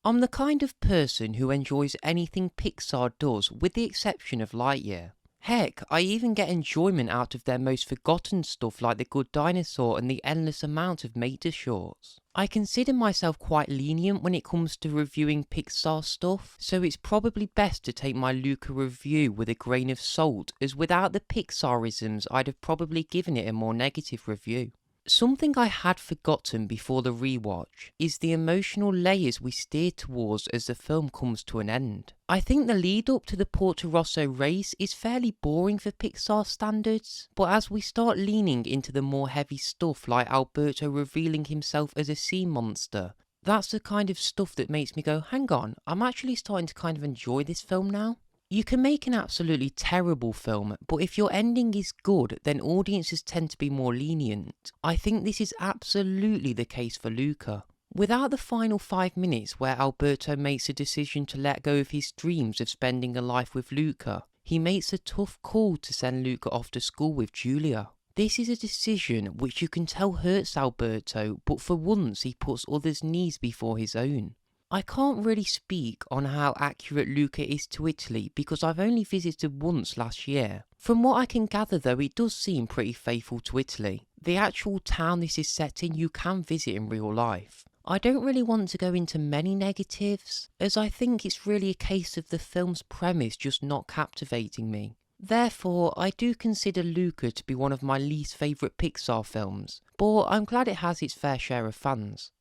I'm the kind of person who enjoys anything Pixar does with the exception of Lightyear. Heck, I even get enjoyment out of their most forgotten stuff like The Good Dinosaur and the endless amount of Mater shorts. I consider myself quite lenient when it comes to reviewing Pixar stuff, so it's probably best to take my Luca review with a grain of salt, as without the Pixarisms I'd have probably given it a more negative review. Something I had forgotten before the rewatch is the emotional layers we steer towards as the film comes to an end. I think the lead up to the Porto Rosso race is fairly boring for Pixar standards, but as we start leaning into the more heavy stuff like Alberto revealing himself as a sea monster, that's the kind of stuff that makes me go, hang on, I'm actually starting to kind of enjoy this film now. You can make an absolutely terrible film, but if your ending is good, then audiences tend to be more lenient. I think this is absolutely the case for Luca. Without the final 5 minutes where Alberto makes a decision to let go of his dreams of spending a life with Luca, he makes a tough call to send Luca off to school with Julia. This is a decision which you can tell hurts Alberto, but for once he puts others' needs before his own. I can't really speak on how accurate Luca is to Italy because I've only visited once last year. From what I can gather though, it does seem pretty faithful to Italy. The actual town this is set in you can visit in real life. I don't really want to go into many negatives, as I think it's really a case of the film's premise just not captivating me. Therefore, I do consider Luca to be one of my least favourite Pixar films, but I'm glad it has its fair share of fans.